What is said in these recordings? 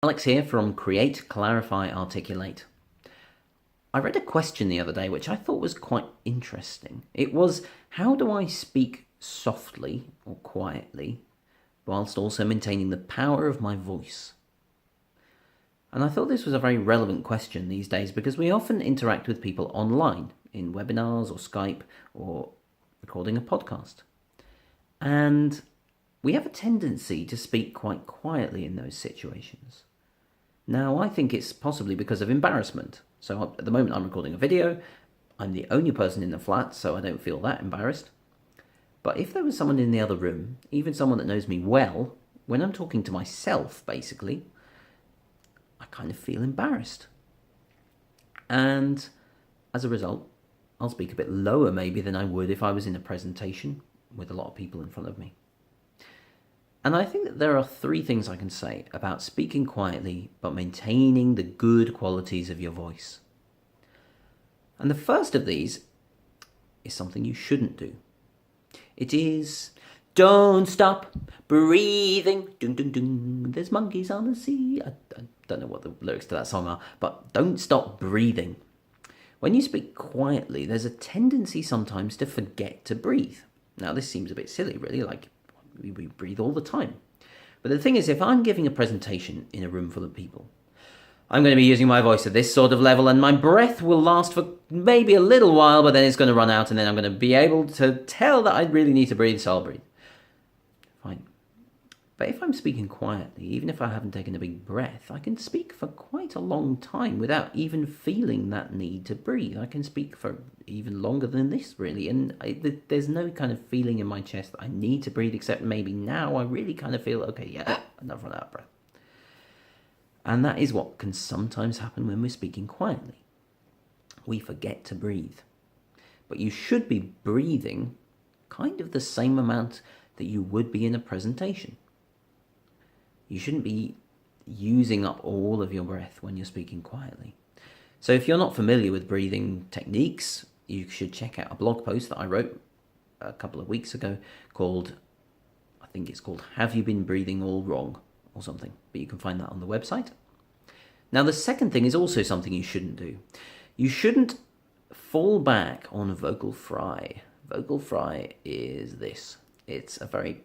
Alex here from Create, Clarify, Articulate. I read a question the other day which I thought was quite interesting. It was, how do I speak softly or quietly whilst also maintaining the power of my voice? And I thought this was a very relevant question these days because we often interact with people online in webinars or Skype or recording a podcast. And we have a tendency to speak quite quietly in those situations. Now, I think it's possibly because of embarrassment. So at the moment I'm recording a video, I'm the only person in the flat, so I don't feel that embarrassed. But if there was someone in the other room, even someone that knows me well, when I'm talking to myself, basically, I kind of feel embarrassed. And as a result, I'll speak a bit lower maybe than I would if I was in a presentation with a lot of people in front of me. And I think that there are three things I can say about speaking quietly but maintaining the good qualities of your voice. And the first of these is something you shouldn't do. It is, don't stop breathing. Dun, dun, dun. There's monkeys on the sea. I don't know what the lyrics to that song are, but don't stop breathing. When you speak quietly, there's a tendency sometimes to forget to breathe. Now, this seems a bit silly, really, like we breathe all the time. But the thing is, if I'm giving a presentation in a room full of people, I'm going to be using my voice at this sort of level, and my breath will last for maybe a little while, but then it's going to run out, and then I'm going to be able to tell that I really need to breathe, so I'll breathe. Fine. But if I'm speaking quietly, even if I haven't taken a big breath, I can speak for quite a long time without even feeling that need to breathe. I can speak for even longer than this, really, and there's no kind of feeling in my chest that I need to breathe, except maybe now I really kind of feel, okay, yeah, I've run out of breath. And that is what can sometimes happen when we're speaking quietly. We forget to breathe. But you should be breathing kind of the same amount that you would be in a presentation. You shouldn't be using up all of your breath when you're speaking quietly. So if you're not familiar with breathing techniques, you should check out a blog post that I wrote a couple of weeks ago called, I think it's called, Have You Been Breathing All Wrong? Or something. But you can find that on the website. Now, the second thing is also something you shouldn't do. You shouldn't fall back on vocal fry. Vocal fry is this. It's a very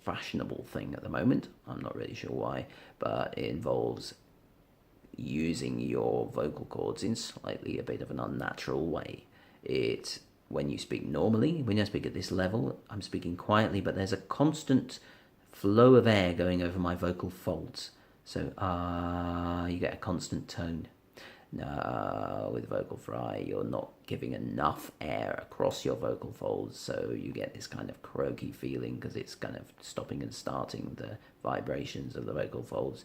fashionable thing at the moment. I'm not really sure why, but it involves using your vocal cords in slightly a bit of an unnatural way. When you speak normally, when I speak at this level, I'm speaking quietly, but there's a constant flow of air going over my vocal folds. So, you get a constant tone. No, with vocal fry, you're not giving enough air across your vocal folds, so you get this kind of croaky feeling because it's kind of stopping and starting the vibrations of the vocal folds,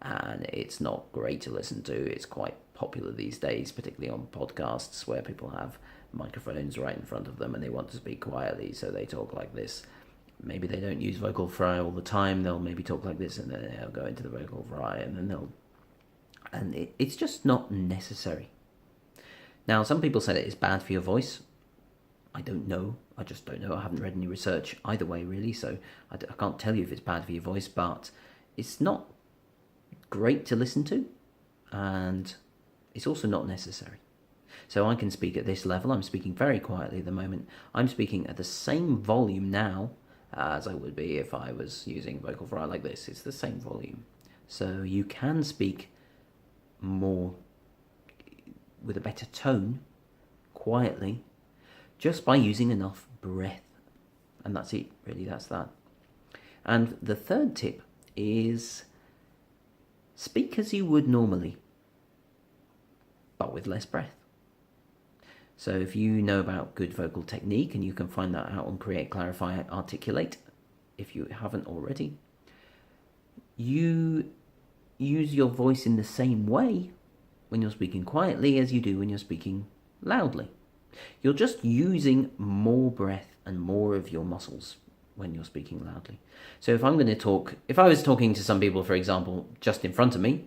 and it's not great to listen to. It's quite popular these days, particularly on podcasts where people have microphones right in front of them and they want to speak quietly, so they talk like this. Maybe they don't use vocal fry all the time. They'll maybe talk like this and then they'll go into the vocal fry and then it's just not necessary. Now, some people say that it's bad for your voice. I don't know. I just don't know. I haven't read any research either way, really, so I can't tell you if it's bad for your voice, but it's not great to listen to, and it's also not necessary. So I can speak at this level. I'm speaking very quietly at the moment. I'm speaking at the same volume now as I would be if I was using vocal fry like this. It's the same volume. So you can speak more with a better tone, quietly, just by using enough breath. And that's it, really, that's that. And the third tip is speak as you would normally, but with less breath. So if you know about good vocal technique, and you can find that out on Create, Clarify, Articulate, if you haven't already, you use your voice in the same way when you're speaking quietly as you do when you're speaking loudly. You're just using more breath and more of your muscles when you're speaking loudly. So if I was talking to some people, for example, just in front of me,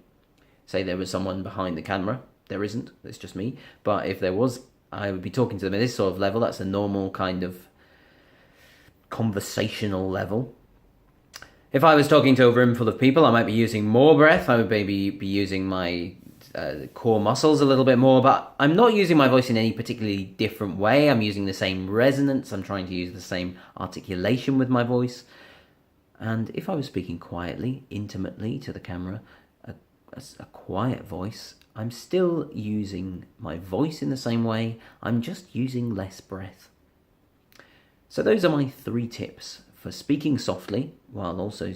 say there was someone behind the camera, there isn't, it's just me, but if there was, I would be talking to them at this sort of level. That's a normal kind of conversational level. If I was talking to a room full of people, I might be using more breath. I would maybe be using my core muscles a little bit more, but I'm not using my voice in any particularly different way. I'm using the same resonance. I'm trying to use the same articulation with my voice. And if I was speaking quietly, intimately to the camera, a quiet voice, I'm still using my voice in the same way. I'm just using less breath. So those are my 3 tips for speaking softly while also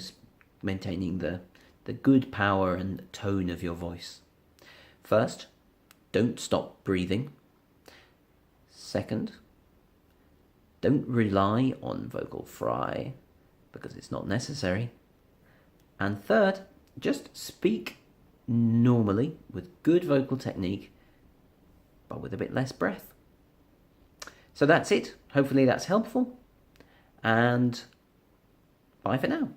maintaining the good power and tone of your voice. First, don't stop breathing. Second, don't rely on vocal fry because it's not necessary. And third, just speak normally with good vocal technique, but with a bit less breath. So that's it. Hopefully that's helpful. And bye for now.